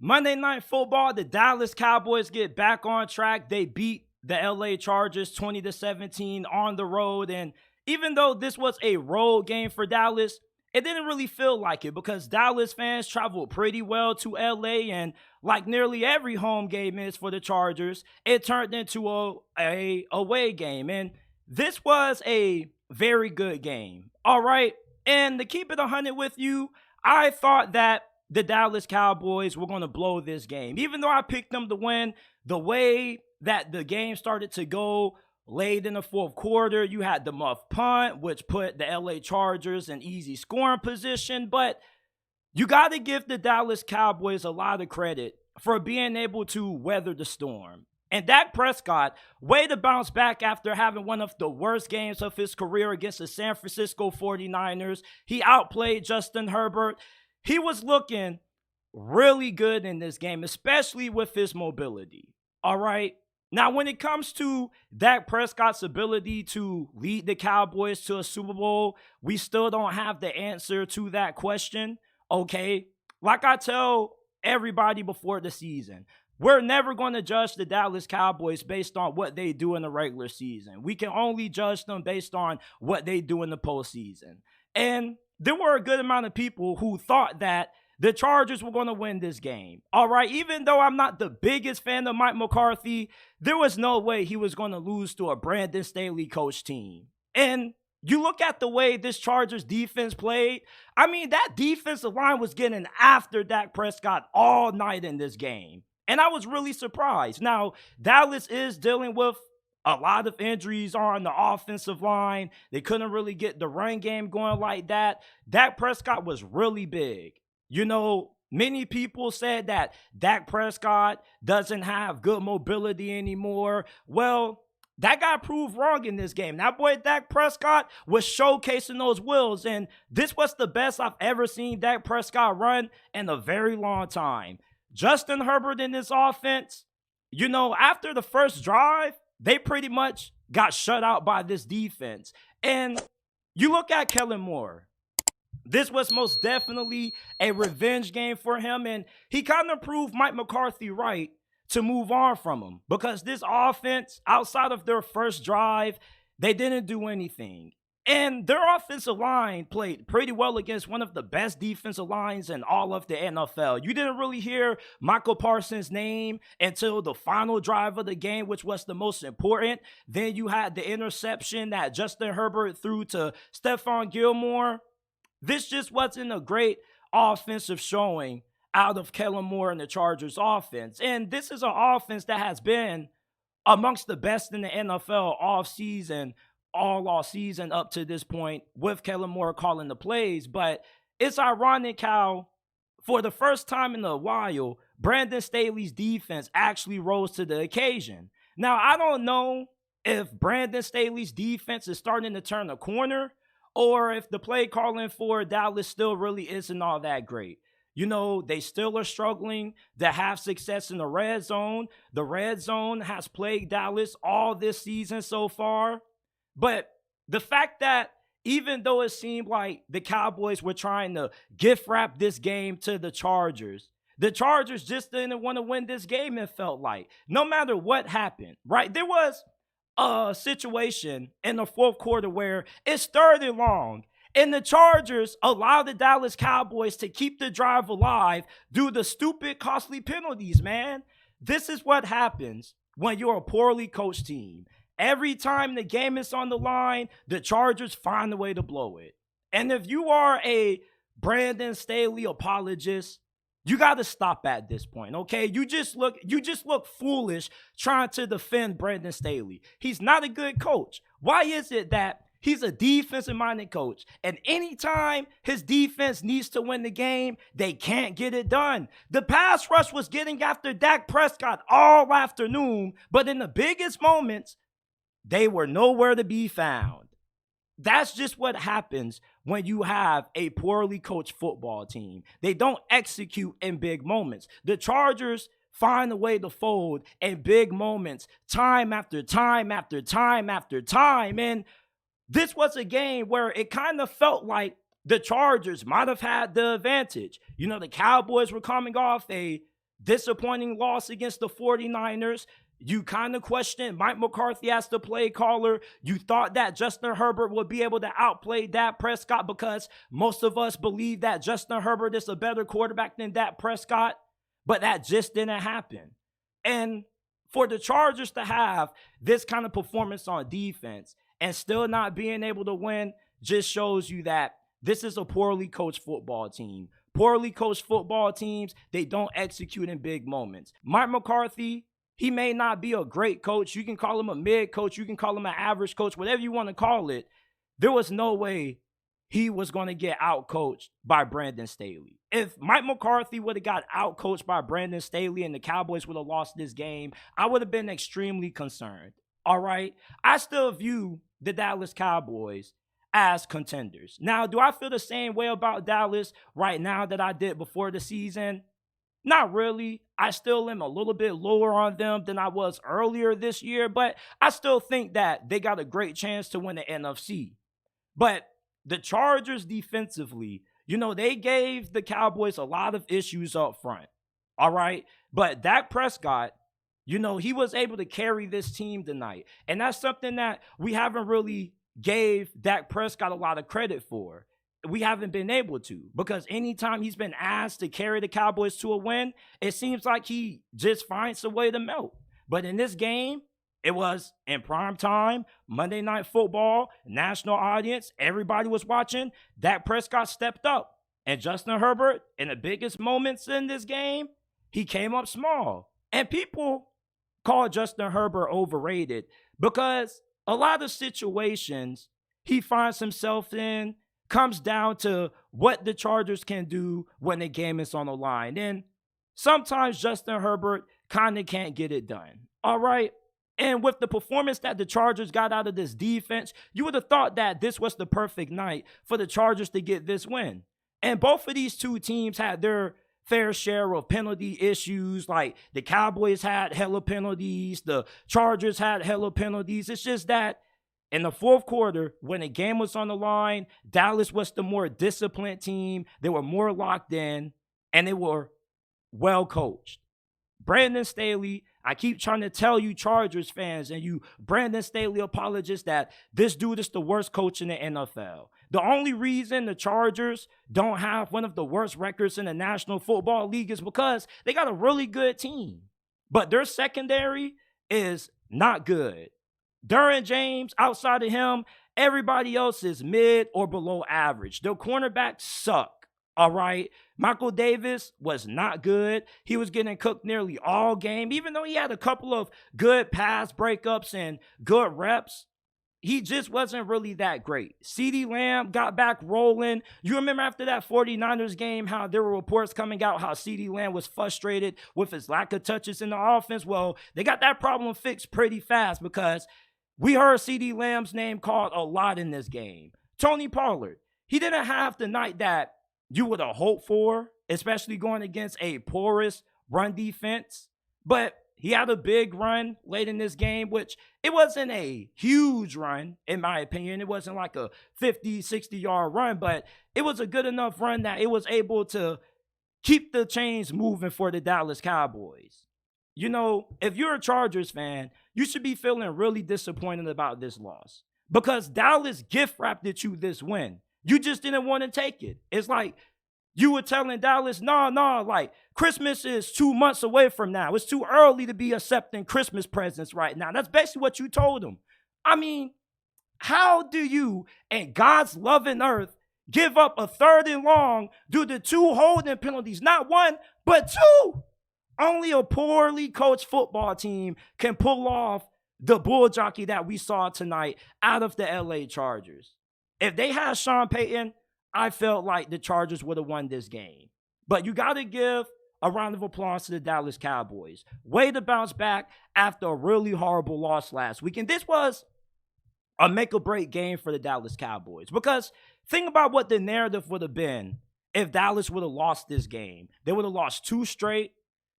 Monday Night Football, the Dallas Cowboys get back on track. They beat the LA Chargers 20-17 on the road. And even though this was a road game for Dallas, it didn't really feel like it because Dallas fans traveled pretty well to LA. And like nearly every home game is for the Chargers, it turned into a away game. And this was a very good game. All right. And to keep it 100 with you, I thought that the Dallas Cowboys were going to blow this game. Even though I picked them to win, the way that the game started to go late in the fourth quarter, you had the muff punt, which put the LA Chargers in easy scoring position. But you got to give the Dallas Cowboys a lot of credit for being able to weather the storm. And Dak Prescott, way to bounce back after having one of the worst games of his career against the San Francisco 49ers. He outplayed Justin Herbert. He was looking really good in this game, especially with his mobility. All right. Now, when it comes to Dak Prescott's ability to lead the Cowboys to a Super Bowl, we still don't have the answer to that question. Okay. Like I tell everybody before the season, we're never going to judge the Dallas Cowboys based on what they do in the regular season. We can only judge them based on what they do in the postseason. And there were a good amount of people who thought that the Chargers were going to win this game. All right, even though I'm not the biggest fan of Mike McCarthy, there was no way he was going to lose to a Brandon Staley coach team. And you look at the way this Chargers defense played. I mean, that defensive line was getting after Dak Prescott all night in this game. And I was really surprised. Now, Dallas is dealing with a lot of injuries on the offensive line. They couldn't really get the run game going like that. Dak Prescott was really big. You know, many people said that Dak Prescott doesn't have good mobility anymore. Well, that got proved wrong in this game. That boy Dak Prescott was showcasing those wheels, and this was the best I've ever seen Dak Prescott run in a very long time. Justin Herbert in this offense, you know, after the first drive, they pretty much got shut out by this defense. And you look at Kellen Moore. This was most definitely a revenge game for him. And he kind of proved Mike McCarthy right to move on from him. Because this offense, outside of their first drive, they didn't do anything. And their offensive line played pretty well against one of the best defensive lines in all of the NFL. You didn't really hear Michael Parsons' name until the final drive of the game, which was the most important. Then you had the interception that Justin Herbert threw to Stephon Gilmore. This just wasn't a great offensive showing out of Kellen Moore and the Chargers offense. And this is an offense that has been amongst the best in the NFL all season up to this point with Kellen Moore calling the plays. But it's ironic how for the first time in a while, Brandon Staley's defense actually rose to the occasion. Now, I don't know if Brandon Staley's defense is starting to turn a corner or if the play calling for Dallas still really isn't all that great. You know, they still are struggling to have success in the red zone. The red zone has plagued Dallas all this season so far. But the fact that even though it seemed like the Cowboys were trying to gift wrap this game to the Chargers just didn't want to win this game, it felt like. No matter what happened, right? There was a situation in the fourth quarter where it's third and long, and the Chargers allowed the Dallas Cowboys to keep the drive alive due to stupid, costly penalties, man. This is what happens when you're a poorly coached team. Every time the game is on the line, the Chargers find a way to blow it. And if you are a Brandon Staley apologist, you got to stop at this point, okay? You just look foolish trying to defend Brandon Staley. He's not a good coach. Why is it that he's a defensive-minded coach, and anytime his defense needs to win the game, they can't get it done? The pass rush was getting after Dak Prescott all afternoon, but in the biggest moments, they were nowhere to be found. That's just what happens when you have a poorly coached football team. They don't execute in big moments. The Chargers find a way to fold in big moments time after time after time after time. And this was a game where it kind of felt like the Chargers might have had the advantage. You know, the Cowboys were coming off a disappointing loss against the 49ers. You kind of questioned Mike McCarthy as the play caller. You thought that Justin Herbert would be able to outplay Dak Prescott because most of us believe that Justin Herbert is a better quarterback than Dak Prescott, but that just didn't happen. And for the Chargers to have this kind of performance on defense and still not being able to win just shows you that this is a poorly coached football team. Poorly coached football teams, they don't execute in big moments. Mike McCarthy, he may not be a great coach. You can call him a mid coach. You can call him an average coach, whatever you want to call it. There was no way he was going to get out-coached by Brandon Staley. If Mike McCarthy would have got out-coached by Brandon Staley and the Cowboys would have lost this game, I would have been extremely concerned. All right? I still view the Dallas Cowboys as contenders. Now, do I feel the same way about Dallas right now that I did before the season? Not really. I still am a little bit lower on them than I was earlier this year, but I still think that they got a great chance to win the NFC. But the Chargers defensively, they gave the Cowboys a lot of issues up front. All right? But Dak Prescott, he was able to carry this team tonight. And that's something that we haven't really gave Dak Prescott a lot of credit for. We haven't been able to, because anytime he's been asked to carry the Cowboys to a win, it seems like he just finds a way to melt. But in this game, it was in prime time, Monday Night Football, national audience, everybody was watching. Dak Prescott stepped up. And Justin Herbert, in the biggest moments in this game, he came up small. And people call Justin Herbert overrated because a lot of situations he finds himself in comes down to what the Chargers can do when the game is on the line. And sometimes Justin Herbert kind of can't get it done. All right? And with the performance that the Chargers got out of this defense, you would have thought that this was the perfect night for the Chargers to get this win. And both of these two teams had their fair share of penalty issues. Like the Cowboys had hella penalties. The Chargers had hella penalties. It's just that in the fourth quarter, when the game was on the line, Dallas was the more disciplined team. They were more locked in, and they were well coached. Brandon Staley, I keep trying to tell you Chargers fans and you Brandon Staley apologists that this dude is the worst coach in the NFL. The only reason the Chargers don't have one of the worst records in the National Football League is because they got a really good team. But their secondary is not good. Derwin James, outside of him, everybody else is mid or below average. Their cornerbacks suck, all right? Michael Davis was not good. He was getting cooked nearly all game. Even though he had a couple of good pass breakups and good reps, he just wasn't really that great. CeeDee Lamb got back rolling. You remember after that 49ers game how there were reports coming out how CeeDee Lamb was frustrated with his lack of touches in the offense? Well, they got that problem fixed pretty fast because we heard CeeDee Lamb's name called a lot in this game. Tony Pollard, he didn't have the night that you would have hoped for, especially going against a porous run defense. But he had a big run late in this game, which it wasn't a huge run, in my opinion. It wasn't like a 50, 60-yard run, but it was a good enough run that it was able to keep the chains moving for the Dallas Cowboys. If you're a Chargers fan, you should be feeling really disappointed about this loss because Dallas gift wrapped at you this win. You just didn't want to take it. It's like you were telling Dallas, no, like Christmas is 2 months away from now. It's too early to be accepting Christmas presents right now. That's basically what you told them. I mean, how do you, in God's loving earth, give up a 3rd and long due to 2 holding penalties? Not 1, but 2. Only a poorly coached football team can pull off the bull jockey that we saw tonight out of the LA Chargers. If they had Sean Payton, I felt like the Chargers would have won this game. But you got to give a round of applause to the Dallas Cowboys. Way to bounce back after a really horrible loss last week. And this was a make-or-break game for the Dallas Cowboys. Because think about what the narrative would have been if Dallas would have lost this game. They would have lost 2 straight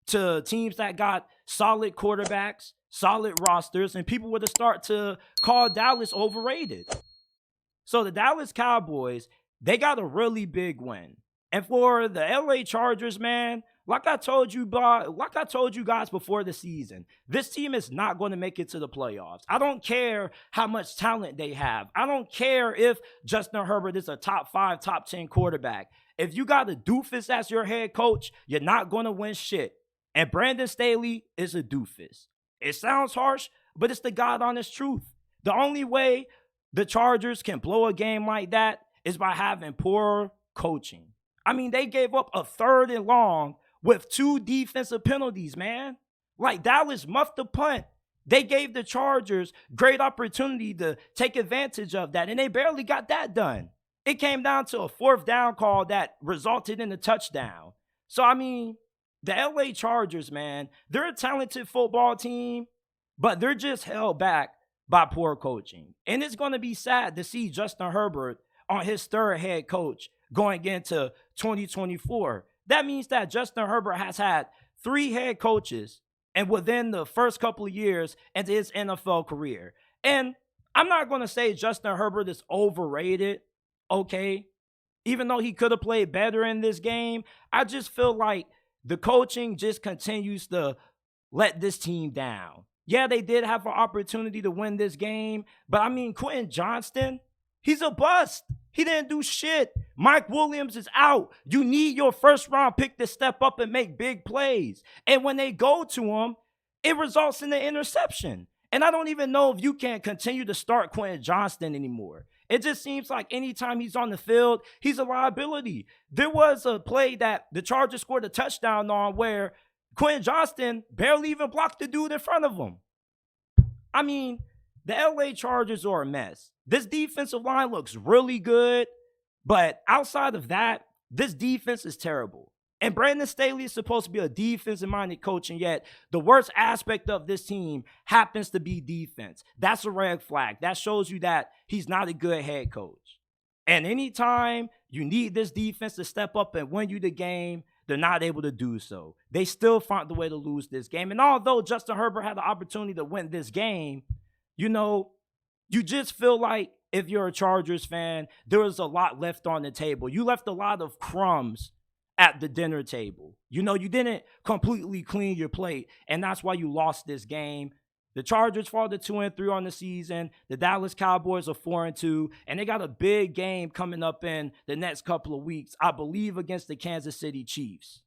to teams that got solid quarterbacks, solid rosters, and people would have started to call Dallas overrated. So the Dallas Cowboys, they got a really big win. And for the LA Chargers, man, Like I told you, bro, like I told you guys before the season, this team is not going to make it to the playoffs. I don't care how much talent they have. I don't care if Justin Herbert is a top 5, top 10 quarterback. If you got a doofus as your head coach, you're not going to win shit. And Brandon Staley is a doofus. It sounds harsh, but it's the God honest truth. The only way the Chargers can blow a game like that is by having poor coaching. I mean, they gave up a 3rd and long with 2 defensive penalties, man. Like, Dallas muffed the punt. They gave the Chargers great opportunity to take advantage of that, and they barely got that done. It came down to a 4th down call that resulted in a touchdown. So, I mean, the LA Chargers, man, they're a talented football team, but they're just held back by poor coaching. And it's going to be sad to see Justin Herbert on his 3rd head coach going into 2024. That means that Justin Herbert has had 3 head coaches and within the first couple of years into his NFL career. And I'm not going to say Justin Herbert is overrated, okay? Even though he could have played better in this game, I just feel like the coaching just continues to let this team down. Yeah, they did have an opportunity to win this game, but I mean, Quentin Johnston, he's a bust. He didn't do shit. Mike Williams is out. You need your 1st round pick to step up and make big plays. And when they go to him, it results in an interception. And I don't even know if you can continue to start Quentin Johnston anymore. It just seems like anytime he's on the field, he's a liability. There was a play that the Chargers scored a touchdown on where Quentin Johnston barely even blocked the dude in front of him. I mean, the LA Chargers are a mess. This defensive line looks really good, but outside of that, this defense is terrible. And Brandon Staley is supposed to be a defensive-minded coach, and yet the worst aspect of this team happens to be defense. That's a red flag. That shows you that he's not a good head coach. And anytime you need this defense to step up and win you the game, they're not able to do so. They still find the way to lose this game. And although Justin Herbert had the opportunity to win this game, you know, you just feel like if you're a Chargers fan, there was a lot left on the table. You left a lot of crumbs at the dinner table. You know, you didn't completely clean your plate, and that's why you lost this game. The Chargers fall to 2-3 on the season. The Dallas Cowboys are 4-2, and they got a big game coming up in the next couple of weeks, I believe, against the Kansas City Chiefs.